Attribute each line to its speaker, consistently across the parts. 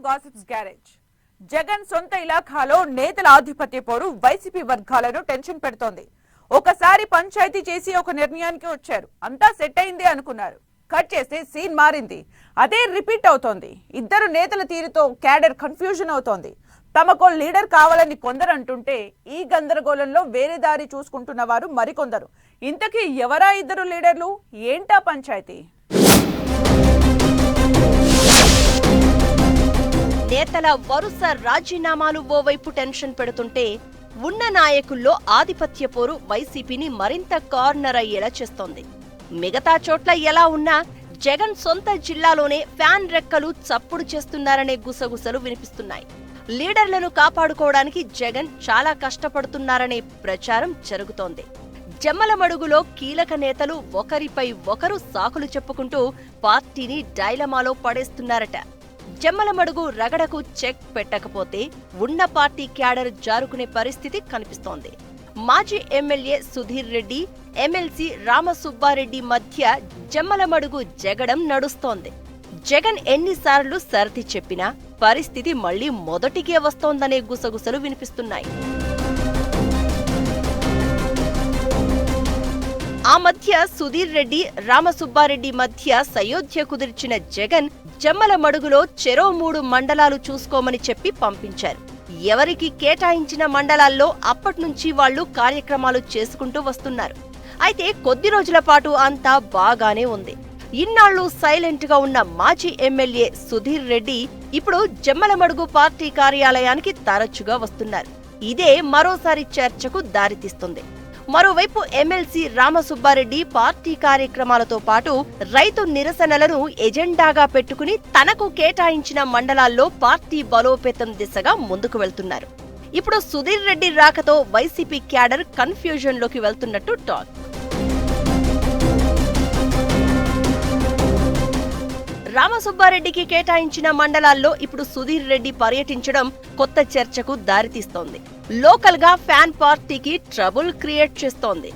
Speaker 1: Gossips garage. Jagan సొంత ఇలాఖాలో నేతల ఆధిపత్య పోరు వైసీపీ వర్గాలను టెన్షన్ పెడుతోంది. ఒకసారి పంచాయతీ చేసి ఒక నిర్ణయానికి వచ్చారు, అంతా సెట్ అయింది అనుకున్నారు. కట్ చేస్తే సీన్ మారింది. అదే రిపీట్ అవుతోంది. ఇద్దరు నేతల తీరుతో క్యాడర్ కన్ఫ్యూజన్ అవుతోంది. తమకో లీడర్ కావాలని కొందరు అంటుంటే ఈ గందరగోళంలో వేరే దారి చూసుకుంటున్న వారు మరికొందరు. ఇంతకీ ఎవరా ఇద్దరు లీడర్లు? ఏంటా పంచాయతీ?
Speaker 2: నేతల వరుస రాజీనామాలు ఓవైపు టెన్షన్ పెడుతుంటే ఉన్న నాయకుల్లో ఆధిపత్య పోరు వైసీపీని మరింత కార్నర్ అయ్యేలా చేస్తోంది. మిగతా చోట్ల ఎలా ఉన్నా జగన్ సొంత జిల్లాలోనే ఫ్యాన్ రెక్కలు చప్పుడు చేస్తున్నారనే గుసగుసలు వినిపిస్తున్నాయి. లీడర్లను కాపాడుకోవడానికి జగన్ చాలా కష్టపడుతున్నారనే ప్రచారం జరుగుతోంది. జమ్మలమడుగులో కీలక నేతలు ఒకరిపై ఒకరు సాకులు చెప్పుకుంటూ పార్టీని డైలమాలో పడేస్తున్నారట. జమ్మలమడుగు రగడకు చెక్ పెట్టకపోతే ఉన్న పార్టీ క్యాడర్ జారుకునే పరిస్థితి కనిపిస్తోంది. మాజీ ఎమ్మెల్యే సుధీర్ రెడ్డి, ఎమ్మెల్సీ రామసుబ్బారెడ్డి మధ్య జమ్మలమడుగు జగడం నడుస్తోంది. జగన్ ఎన్నిసార్లు సర్ది చెప్పినా పరిస్థితి మళ్లీ మొదటికే వస్తోందనే గుసగుసలు వినిపిస్తున్నాయి. ఆ మధ్య సుధీర్ రెడ్డి, రామసుబ్బారెడ్డి మధ్య సయోధ్య కుదిర్చిన జగన్ జమ్మలమడుగులో చెరో 3 మండలాలు చూసుకోమని చెప్పి పంపించారు. ఎవరికి కేటాయించిన మండలాల్లో అప్పట్నుంచి వాళ్లు కార్యక్రమాలు చేసుకుంటూ వస్తున్నారు. అయితే కొద్ది రోజుల పాటు అంతా బాగానే ఉంది. ఇన్నాళ్లు సైలెంట్ గా ఉన్న మాజీ ఎమ్మెల్యే సుధీర్ రెడ్డి ఇప్పుడు జమ్మలమడుగు పార్టీ కార్యాలయానికి తరచుగా వస్తున్నారు. ఇదే మరోసారి చర్చకు దారితీస్తుంది. మరోవైపు ఎమ్మెల్సీ రామసుబ్బారెడ్డి పార్టీ కార్యక్రమాలతో పాటు రైతు నిరసనలను ఎజెండాగా పెట్టుకుని తనకు కేటాయించిన మండలాల్లో పార్టీ బలోపేతం దిశగా ముందుకు వెళ్తున్నారు. ఇప్పుడు సుధీర్ రెడ్డి రాకతో వైసీపీ క్యాడర్ కన్ఫ్యూజన్ లోకి వెళ్తున్నట్టు టాక్. రామసుబ్బారెడ్డికి కేటాయించిన మండలాల్లో ఇప్పుడు సుధీర్ రెడ్డి పర్యటించడం కొత్త చర్చకు దారితీస్తోంది. లోకల్ గా ఫ్యాన్ పార్టీకి ట్రబుల్ క్రియేట్ చేస్తోంది.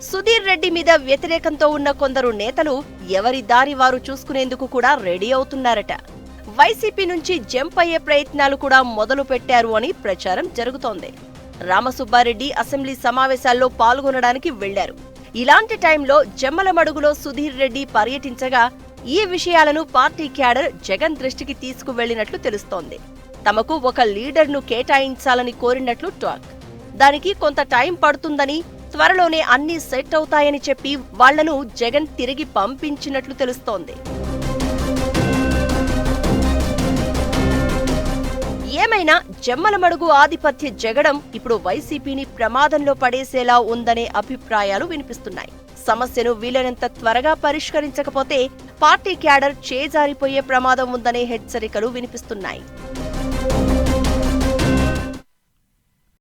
Speaker 2: సుధీర్ రెడ్డి మీద వ్యతిరేకంతో ఉన్న కొందరు నేతలు ఎవరి దారి వారు చూసుకునేందుకు కూడా రెడీ అవుతున్నారట. వైసీపీ నుంచి జంప్ అయ్యే ప్రయత్నాలు కూడా మొదలు పెట్టారు అని ప్రచారం జరుగుతోంది. రామసుబ్బారెడ్డి అసెంబ్లీ సమావేశాల్లో పాల్గొనడానికి వెళ్లారు. ఇలాంటి టైంలో జమ్మలమడుగులో సుధీర్ రెడ్డి పర్యటించగా ఈ విషయాలను పార్టీ క్యాడర్ జగన్ దృష్టికి తీసుకువెళ్లినట్లు తెలుస్తోంది. తమకు ఒక లీడర్ను కేటాయించాలని కోరినట్లు టాక్. దానికి కొంత టైం పడుతుందని, త్వరలోనే అన్నీ సెట్ అవుతాయని చెప్పి వాళ్లను జగన్ తిరిగి పంపించినట్లు తెలుస్తోంది. ఏమైనా జమ్మలమడుగు ఆధిపత్య జగడం ఇప్పుడు వైసీపీని ప్రమాదంలో పడేసేలా ఉందనే అభిప్రాయాలు వినిపిస్తున్నాయి. సమస్యను వీలైనంత త్వరగా పరిష్కరించకపోతే పార్టీ క్యాడర్ చేజారిపోయే ప్రమాదం ఉందనే హెచ్చరికలు వినిపిస్తున్నాయి.